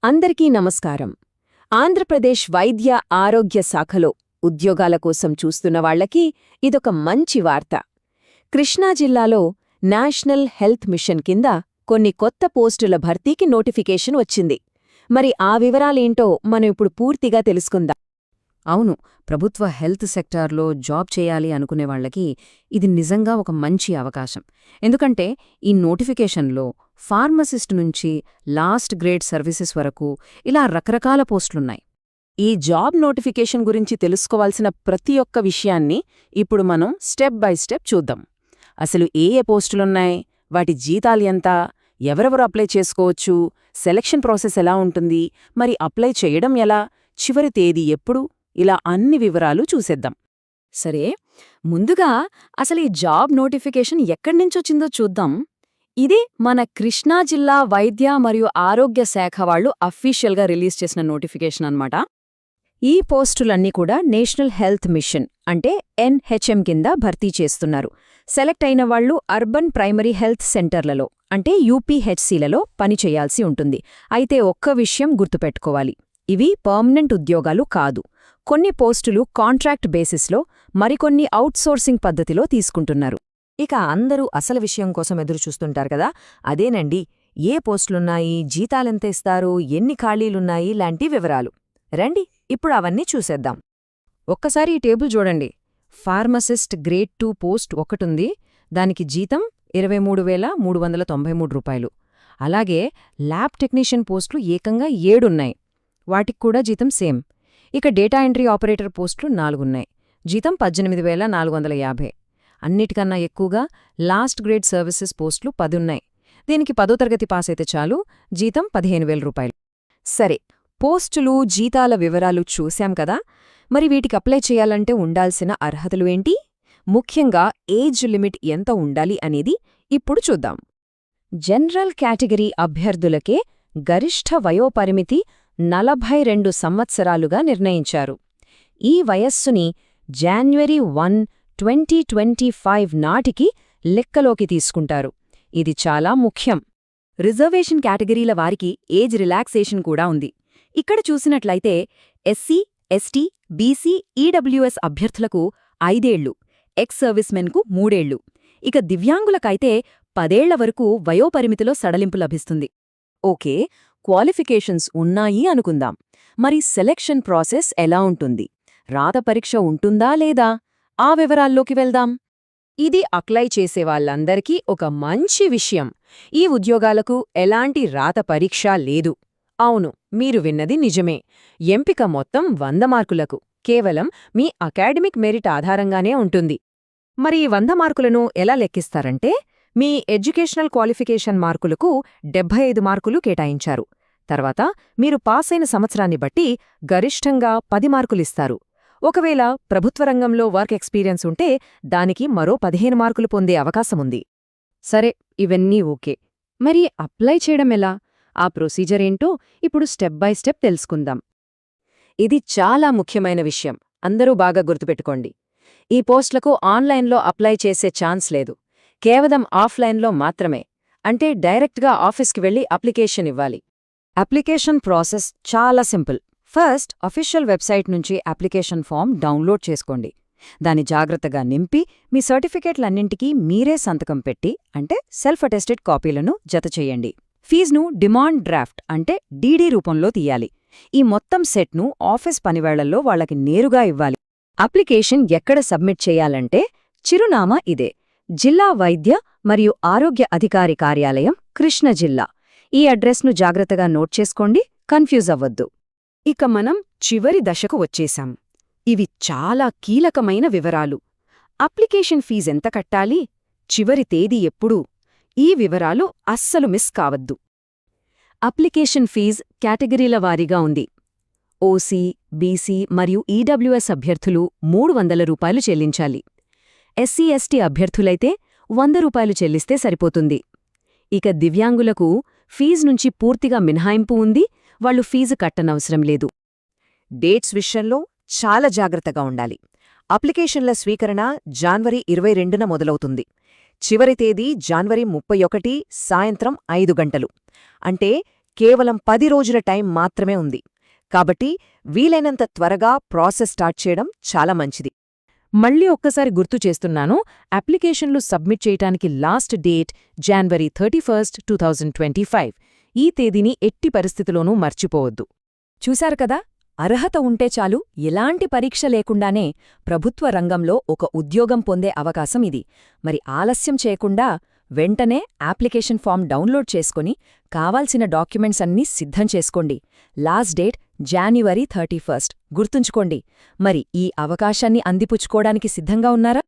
అందరికీ నమస్కారం. ఆంధ్రప్రదేశ్ వైద్య ఆరోగ్య శాఖలో ఉద్యోగాల కోసం చూస్తున్న వాళ్లకి ఇదొక మంచి వార్త. కృష్ణా జిల్లాలో నేషనల్ హెల్త్ మిషన్ కింద కొన్ని కొత్త పోస్టుల భర్తీకి నోటిఫికేషన్ వచ్చింది. మరి ఆ వివరాలేంటో మనం ఇప్పుడు పూర్తిగా తెలుసుకుందాం. అవును, ప్రభుత్వ హెల్త్ సెక్టార్లో జాబ్ చేయాలి అనుకునేవాళ్లకి ఇది నిజంగా ఒక మంచి అవకాశం. ఎందుకంటే ఈ నోటిఫికేషన్లో ఫార్మసిస్ట్ నుంచి లాస్ట్ గ్రేడ్ సర్వీసెస్ వరకు ఇలా రకరకాల పోస్టులున్నాయి. ఈ జాబ్ నోటిఫికేషన్ గురించి తెలుసుకోవాల్సిన ప్రతి ఒక్క విషయాన్ని ఇప్పుడు మనం స్టెప్ బై స్టెప్ చూద్దాం. అసలు ఏ పోస్టులున్నాయి, వాటి జీతాలు ఎంత, ఎవరెవరు అప్లై చేసుకోవచ్చు, సెలక్షన్ ప్రాసెస్ ఎలా ఉంటుంది, మరి అప్లై చేయడం ఎలా, చివరి తేదీ ఎప్పుడు, ఇలా అన్ని వివరాలు చూసేద్దాం. సరే, ముందుగా అసలు ఈ జాబ్ నోటిఫికేషన్ ఎక్కడ్నించొచ్చిందో చూద్దాం. ఇది మన కృష్ణా జిల్లా వైద్య మరియు ఆరోగ్య శాఖ వాళ్లు అఫీషియల్గా రిలీజ్ చేసిన నోటిఫికేషన్ అన్నమాట. ఈ పోస్టులన్నీ కూడా నేషనల్ హెల్త్ మిషన్ అంటే NHM కింద భర్తీ చేస్తున్నారు. సెలెక్ట్ అయిన వాళ్లు అర్బన్ ప్రైమరీ హెల్త్ సెంటర్లలో అంటే UPHCలలో పనిచేయాల్సి ఉంటుంది. అయితే ఒక్క విషయం గుర్తుపెట్టుకోవాలి, ఇవి పర్మనెంట్ ఉద్యోగాలు కాదు. కొన్ని పోస్టులు కాంట్రాక్ట్ బేసిస్లో, మరికొన్ని అవుట్సోర్సింగ్ పద్ధతిలో తీసుకుంటున్నారు. ఇక అందరూ అసలు విషయం కోసం ఎదురుచూస్తుంటారు కదా, అదేనండి, ఏ పోస్టులున్నాయి, జీతాలెంత ఇస్తారు, ఎన్ని ఖాళీలున్నాయి లాంటి వివరాలు. రండి ఇప్పుడు అవన్నీ చూసేద్దాం. ఒక్కసారి ఈ టేబుల్ చూడండి. ఫార్మసిస్ట్ గ్రేడ్ 2 పోస్ట్ ఒకటుంది, దానికి జీతం 23,393 రూపాయలు. అలాగే ల్యాబ్ టెక్నీషియన్ పోస్టులు ఏకంగా 7 ఉన్నాయి, వాటికి కూడా జీతం సేమ్. ఇక డేటా ఎంట్రీ ఆపరేటర్ పోస్టులు 4 ఉన్నాయి, జీతం 18,450. అన్నిటికన్నా ఎక్కువగా లాస్ట్ గ్రేడ్ సర్వీసెస్ పోస్టులు 10 ఉన్నాయి, దీనికి 10వ తరగతి పాస్ అయితే చాలు, జీతం 15,000 రూపాయలు. సరే, పోస్టులు జీతాల వివరాలు చూశాం కదా, మరి వీటికి అప్లై చేయాలంటే ఉండాల్సిన అర్హతలు ఏంటి, ముఖ్యంగా ఏజ్ లిమిట్ ఎంత ఉండాలి అనేది ఇప్పుడు చూద్దాం. జనరల్ కేటగిరీ అభ్యర్థులకే గరిష్ఠ వయోపరిమితి 42 సంవత్సరాలుగా నిర్ణయించారు. ఈ వయస్సుని జాన్వరి 1, 2025 నాటికి లెక్కలోకి తీసుకుంటారు. ఇది చాలా ముఖ్యం. రిజర్వేషన్ కేటగిరీల వారికి ఏజ్ రిలాక్సేషన్ కూడా ఉంది. ఇక్కడ చూసినట్లయితే SC, ST, BC, EWS అభ్యర్థులకు 5 ఏళ్లు, ఎక్స్ సర్వీస్మెన్కు 3 ఏళ్లు, ఇక దివ్యాంగులకైతే 10 ఏళ్ల వరకు వయోపరిమితిలో సడలింపు లభిస్తుంది. ఓకే, క్వాలిఫికేషన్స్ ఉన్నాయి అనుకుందాం. మరి సెలెక్షన్ ప్రాసెస్ ఎలా ఉంటుంది, రాత పరీక్ష ఉంటుందా లేదా, ఆ వివరాల్లోకి వెళ్దాం. ఇది అప్లై చేసేవాళ్లందరికీ ఒక మంచి విషయం. ఈ ఉద్యోగాలకు ఎలాంటి రాత పరీక్ష లేదు. అవును, మీరు విన్నది నిజమే. ఎంపిక మొత్తం 100 మార్కులకు, కేవలం మీ అకాడమిక్ మెరిట్ ఆధారంగానే ఉంటుంది. మరి ఈ 100 మార్కులను ఎలా లెక్కిస్తారంటే, మీ ఎడ్యుకేషనల్ క్వాలిఫికేషన్ మార్కులకు 75 మార్కులు కేటాయించారు. తర్వాత మీరు పాస్ అయిన సంవత్సరాన్ని బట్టి గరిష్టంగా 10 మార్కులిస్తారు. ఒకవేళ ప్రభుత్వ రంగంలో వర్క్ ఎక్స్పీరియన్స్ ఉంటే దానికి మరో 15 మార్కులు పొందే అవకాశముంది. సరే, ఇవన్నీ ఓకే. మరి అప్లై చేయడం ఎలా, ఆ ప్రొసీజర్ ఏంటో ఇప్పుడు స్టెప్ బై స్టెప్ తెలుసుకుందాం. ఇది చాలా ముఖ్యమైన విషయం, అందరూ బాగా గుర్తుపెట్టుకోండి. ఈ పోస్టులకు ఆన్లైన్లో అప్లై చేసే ఛాన్స్ లేదు, కేవలం ఆఫ్లైన్లో మాత్రమే. అంటే డైరెక్ట్గా ఆఫీస్కి వెళ్లి అప్లికేషన్ ఇవ్వాలి. అప్లికేషన్ ప్రాసెస్ చాలా సింపుల్. ఫస్ట్ అఫీషియల్ వెబ్సైట్ నుంచి అప్లికేషన్ ఫామ్ డౌన్లోడ్ చేసుకోండి. దాన్ని జాగ్రత్తగా నింపి మీ సర్టిఫికేట్లన్నింటికీ మీరే సంతకం పెట్టి, అంటే సెల్ఫ్ అటెస్టెడ్ కాపీలను జతచేయండి. ఫీజును డిమాండ్ డ్రాఫ్ట్ అంటే DD రూపంలో తీయాలి. ఈ మొత్తం సెట్ను ఆఫీస్ పనివేళ్లలో వాళ్లకి నేరుగా ఇవ్వాలి. అప్లికేషన్ ఎక్కడ సబ్మిట్ చేయాలంటే చిరునామా ఇదే: జిల్లా వైద్య మరియు ఆరోగ్య అధికారి కార్యాలయం, కృష్ణ జిల్లా. ఈ అడ్రస్ను జాగ్రత్తగా నోట్ చేసుకోండి, కన్ఫ్యూజ్ అవ్వద్దు. ఇక మనం చివరి దశకు వచ్చేశాం. ఇవి చాలా కీలకమైన వివరాలు. అప్లికేషన్ ఫీజెంత కట్టాలి, చివరి తేదీ ఎప్పుడు, ఈ వివరాలు అస్సలు మిస్ కావద్దు. అప్లికేషన్ ఫీజ్ కేటగిరీల వారీగా ఉంది. OC, BC మరియు EWS అభ్యర్థులు 300 రూపాయలు చెల్లించాలి. SC, ST అభ్యర్థులైతే 100 రూపాయలు చెల్లిస్తే సరిపోతుంది. ఇక దివ్యాంగులకు ఫీజు నుంచి పూర్తిగా మినహాయింపు ఉంది, వాళ్లు ఫీజు కట్టనవసరం లేదు. డేట్స్ విషయంలో చాలా జాగ్రత్తగా ఉండాలి. అప్లికేషన్ల స్వీకరణ జనవరి 22న మొదలవుతుంది. చివరి తేదీ జనవరి 31 సాయంత్రం 5 గంటలు. అంటే కేవలం 10 రోజుల టైం మాత్రమే ఉంది. కాబట్టి వీలైనంత త్వరగా ప్రాసెస్ స్టార్ట్ చేయడం చాలా మంచిది. మళ్ళీ ఒక్కసారి గుర్తు చేస్తున్నాను, అప్లికేషన్లు సబ్మిట్ చేయటానికి లాస్ట్ డేట్ January 31, 2025. ఈ తేదీని ఎట్టి పరిస్థితిలోనూ మర్చిపోవద్దు. చూశారు కదా, అర్హత ఉంటే చాలు, ఎలాంటి పరీక్ష లేకుండానే ప్రభుత్వ రంగంలో ఒక ఉద్యోగం పొందే అవకాశం ఇది. మరి ఆలస్యం చేయకుండా వెంటనే అప్లికేషన్ ఫామ్ డౌన్లోడ్ చేసుకుని కావాల్సిన డాక్యుమెంట్స్ అన్నీ సిద్ధం చేసుకోండి. Last date January 31. గుర్తుంచుకోండి. మరి ఈ అవకాశాన్ని అందిపుచ్చుకోవడానికి సిద్ధంగా ఉన్నారా?